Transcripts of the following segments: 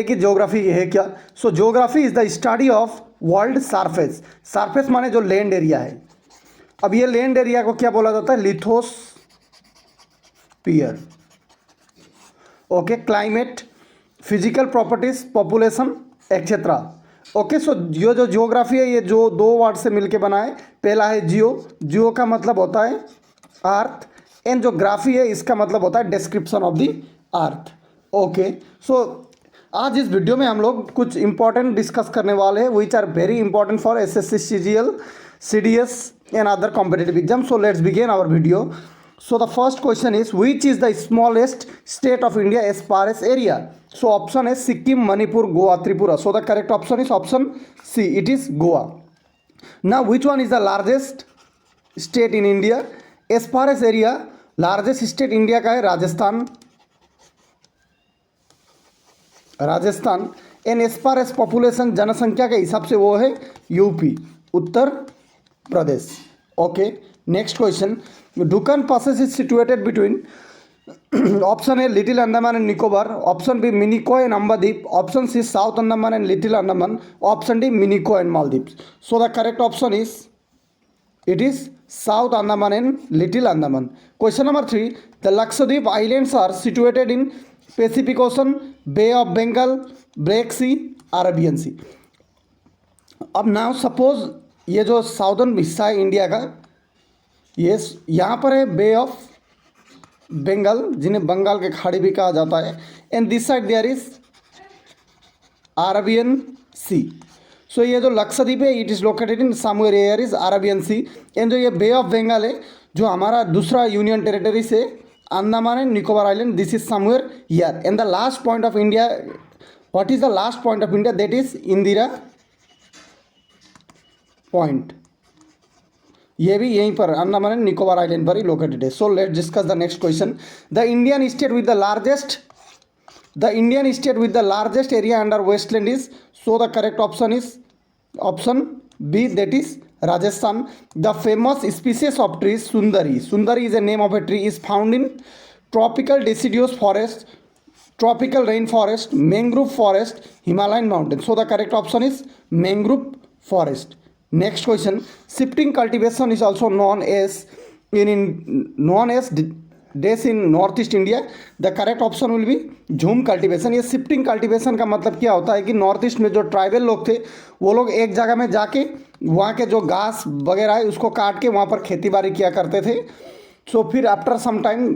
कि ज्योग्राफी है क्या। So geography is the study of world surface. Surface माने जो लैंड एरिया है। अब ये लैंड एरिया को क्या बोला जाता है, lithosphere. Okay, climate, physical properties, population etcetera. Okay, so ये जो ज्योग्राफी है ये जो दो वर्ड से मिलके बना है। पहला है जियो, जियो का मतलब होता है अर्थ, एंड जो ग्राफी है इसका मतलब होता है description of the earth. Okay, so आज इस वीडियो में हम लोग कुछ इंपॉर्टेंट डिस्कस करने वाले हैं which are very important for SSC, CGL, CDS and other competitive exam. So let's begin our video. So the first question is, which is the smallest state of India as far as area? So option is Sikkim, Manipur, Goa, Tripura. So the correct option is option C. It is Goa. Now which one is the largest state in India? As far as area, largest state India का है Rajasthan, Rajasthan. And as far as population, जनसंख्या के हिसाब से वो है UP, Uttar Pradesh. Okay, next question, Duncan passage is situated between option A little Andaman and Nicobar, option B Minicoy and अंबाद्वीप, option C south Andaman and little Andaman, option D Minicoy and Maldives. So the correct option is it is South Andaman and Little Andaman. Question number 3, the Lakshadweep Islands are situated in Pacific Ocean, Bay of Bengal, Black Sea, Arabian Sea. अब now suppose ये जो southern हिस्सा है India का, ये यहाँ पर है बे ऑफ बंगाल, जिन्हें बंगाल के खाड़ी भी कहा जाता है, and this side there is Arabian sea. So ये जो लक्षद्वीप है it is located in somewhere here is Arabian sea, and जो ये बे ऑफ बंगाल है जो हमारा दूसरा यूनियन टेरिटरी से Andaman and Nicobar island, this is somewhere here. And the last point of India, what is the last point of India, that is Indira point. ये भी यहीं पर अंडमान एंड निकोबार आइलैंड पर ही लोकेटेड है। So let's discuss the next question, the Indian state with the largest area under westland is, so the correct option is option B, that is Rajasthan. The famous species of trees Sundari, Sundari is a name of a tree, is found in tropical deciduous forest, tropical rainforest, mangrove forest, Himalayan mountain. So the correct option is mangrove forest. Next question, shifting cultivation is also known as dash in north east India, the correct option will be झूम cultivation. ये shifting cultivation का मतलब क्या होता है कि north east में जो ट्राइबल लोग थे वो लोग एक जगह में जाके वहाँ के जो घास वगैरह है उसको काट के वहाँ पर खेती बाड़ी किया करते थे। सो फिर आफ्टर सम टाइम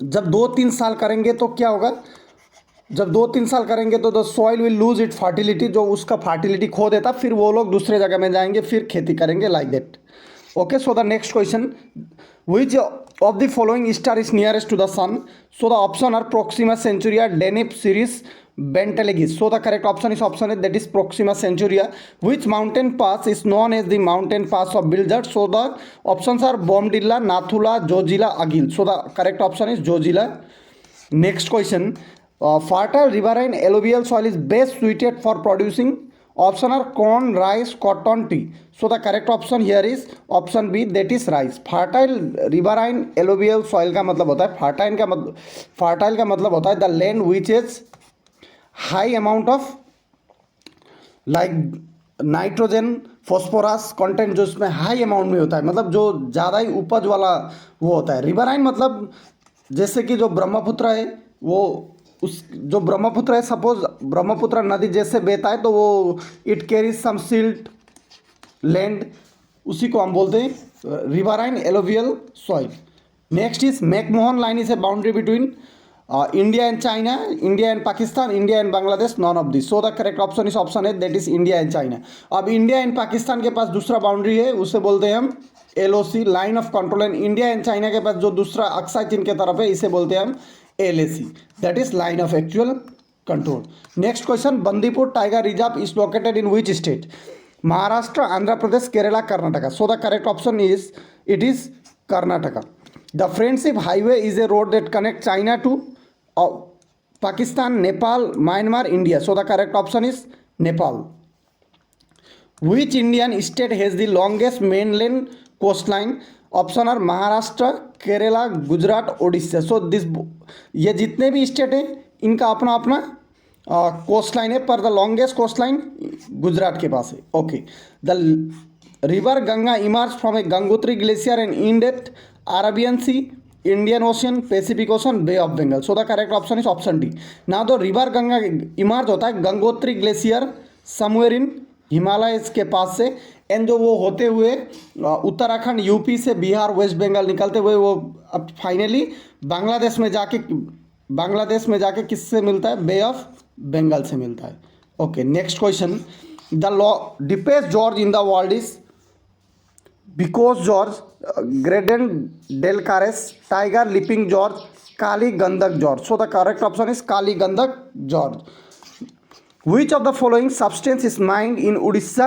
जब 2-3 साल करेंगे तो क्या होगा, जब 2-3 साल करेंगे तो the soil will lose it fertility, जो उसका फर्टिलिटी खो देता, फिर वो लोग दूसरे जगह में जाएंगे फिर खेती करेंगे, like that. Okay, so the next question, which of the following star is nearest to the sun? So the option are Proxima Centauri, Deneb, Sirius, Betelgeuse. So the correct option is option A, that is Proxima Centauri. Which mountain pass is known as the mountain pass of Bilger? So the options are Bomdilla, Nathula, Jojila, Agil. So the correct option is Jojila. Next question, fertile riverine alluvial soil is best suited for producing, option are corn, rice, cotton, tea. So the correct option here is option B, that is rice. Fertile riverine alluvial soil का मतलब होता है, fertile का मतलब होता है the land which is high amount of like nitrogen, phosphorus content जो इसमें हाई अमाउंट में होता है, मतलब जो ज़्यादा ही उपज वाला वो होता है। रिवराइन मतलब जैसे कि जो ब्रह्मपुत्र है वो उस जो ब्रह्मपुत्र है, सपोज ब्रह्मपुत्र नदी जैसे बहता है तो वो it carries some silt land, उसी को हम बोलते हैं riverine alluvial soil. Next is McMahon line is a boundary between India and China, India and Pakistan, India and Bangladesh, none of this. So the correct option is option है, that is India and China. अब India and Pakistan के पास दूसरा boundary है, उसे बोलते हैं हम LOC, line of control, and India and China के पास जो दूसरा अक्साई चीन के तरफ है इसे बोलते हैं हम LAC, that is line of actual control. Next question, Bandipur Tiger Reserve is located in which state? Maharashtra, Andhra Pradesh, Kerala, Karnataka. So the correct option is it is Karnataka. The Friendship Highway is a road that connects China to Pakistan, Nepal, Myanmar, India. So the correct option is Nepal. Which Indian state has the longest mainland coastline? Option are Maharashtra, Kerala, Gujarat, Odisha. So this ये जितने भी state हैं इनका अपना अपना coast line है, पर the longest coast line Gujarat के पास है. Okay. The river Ganga emerge from a Gangotri glacier and in at Arabian Sea, Indian Ocean, Pacific Ocean, Bay of Bengal. So the correct option is option D. Now the river Ganga emerge होता है Gangotri glacier somewhere in Himalayas के पास से, and जो वो होते हुए Uttarakhand, UP से Bihar, waste Bengal निकलते हुए वो अब फाइनली बांग्लादेश में जाके किससे मिलता है? बे ऑफ बंगाल से मिलता है. Okay. Next question. The deepest gorge in the world is because gorge, ग्रेडेन डेल कारेस, tiger leaping gorge, Kali Gandaki gorge. So the correct option is Kali Gandaki gorge. Which of the following substance is mined in Odisha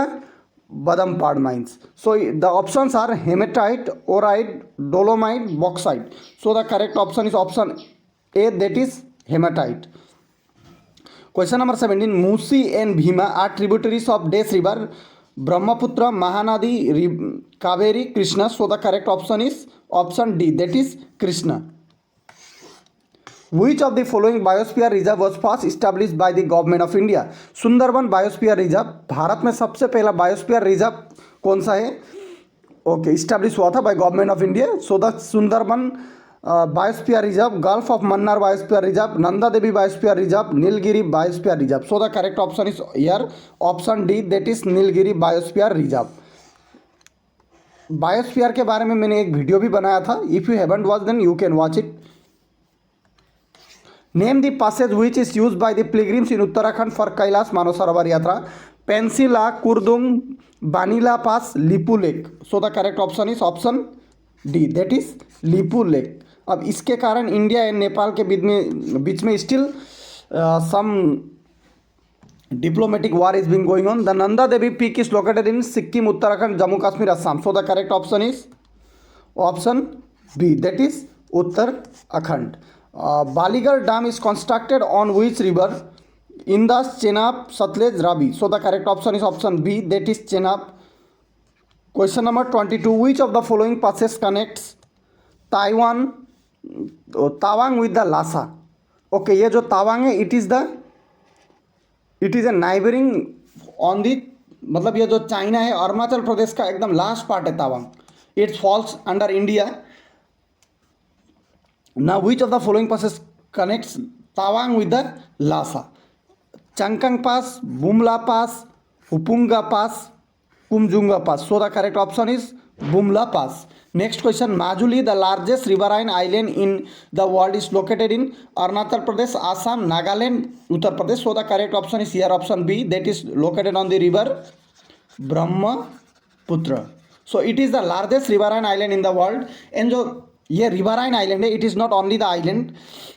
Badampad mines? So the options are hematite, orite, dolomite, bauxite. So the correct option is option A, that is hematite. Question number 17. Musi and Bhima are tributaries of Desh river: Brahmaputra, Mahanadi, Kaveri, Krishna. So the correct option is option D, that is Krishna. Which of the following biosphere reserve was first established by the government of India? Sundarban biosphere reserve, Bharat में सबसे पहला biosphere reserve कौन सा है? Okay. Establish हुआ था by government of India. So the Sundarban biosphere reserve, Gulf of Mannar biosphere reserve, Nanda Devi biosphere reserve, Nilgiri biosphere reserve. So the correct option is here option D, that is Nilgiri biosphere reserve. Biosphere के बारे में मैंने एक video भी बनाया था. If you haven't watch then you can watch it. Name the passage which is used by the pilgrims in Uttarakhand for Kailash Manasarovar Yatra: Pensila, Kurdung, Banila Pass, Lipu Lake. So the correct option is option D, that is Lipu Lake. अब इसके कारण India and Nepal के बीच में still some diplomatic war is being going on. The Nanda Devi peak is located in Sikkim, Uttarakhand, Jammu Kashmir, Assam. So the correct option is option B, that is Uttarakhand. Baligarh Dam is constructed on which river? Indus, Chenab, Satluj, Ravi. So the correct option is option B, that is Chenab. Question number 22. Which of the following passes connects Tawang with the Lhasa? Okay, ये जो तावांग है it is a neighbouring on the, मतलब ये जो China है, अरुणाचल प्रदेश का एकदम last part है Tawang. It's falls under India. Now which of the following passes connects Tawang with the Lhasa? Changkang Pass, Bumla Pass, Hupunga Pass, Kumjunga Pass. So the correct option is Bumla Pass. Next question. Majuli, the largest riverine island in the world, is located in Arunachal Pradesh, Assam, Nagaland, Uttar Pradesh. So the correct option is here option B, that is located on the river Brahmaputra. So it is the largest riverine island in the world. And जो ये riverine island है, it is not only the island.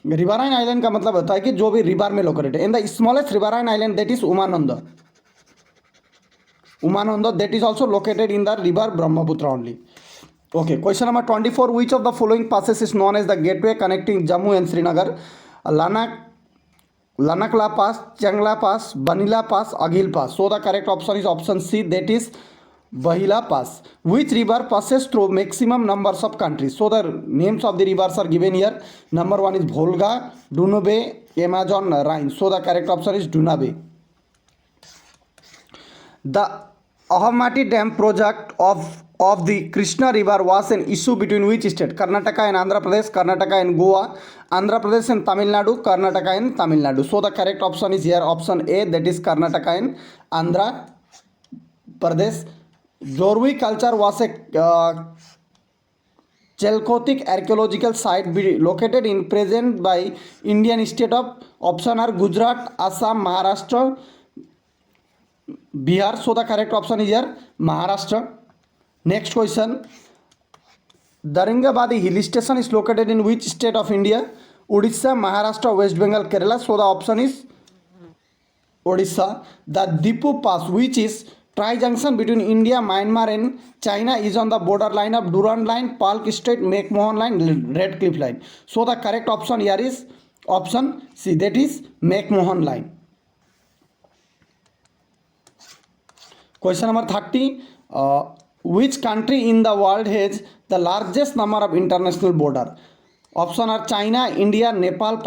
Riverine island का मतलब होता है कि जो भी रिवर में लोकेटेड है. And the smallest riverine island that is Umananda that is also located in the river Brahmaputra only. Okay. Question number 24. Which of the following passes is known as the gateway connecting Jammu and Srinagar? Lanakla pass, Changla pass, Banihal pass, Aghil pass. So the correct option is option C, that is Bahila Pass. Which river passes through maximum numbers of countries? So the names of the rivers are given here. Number 1 is Volga, Danube, Amazon, Rhine. So the correct option is Danube. The Ahamati Dam project of the Krishna river was an issue between which state? Karnataka and Andhra Pradesh, Karnataka and Goa, Andhra Pradesh and Tamil Nadu, Karnataka and Tamil Nadu. So the correct option is here option A, that is Karnataka and Andhra Pradesh. Jorvi culture was a Chalcolithic archaeological site located in present by Indian state of option are Gujarat, Assam, Maharashtra, Bihar. So the correct option is here Maharashtra. Next question. Daringabadi hill station is located in which state of India? Odisha, Maharashtra, West Bengal, Kerala. So the option is Odisha. The Dipu Pass, which is tri-junction between India, Myanmar and China, is on the borderline of Durand Line, Palk Strait, McMahon Line, Redcliffe Line. So the correct option here is option C, that is McMahon Line. Question number 30. Which country in the world has the largest number of international border? Option are China, India, Nepal, Pakistan.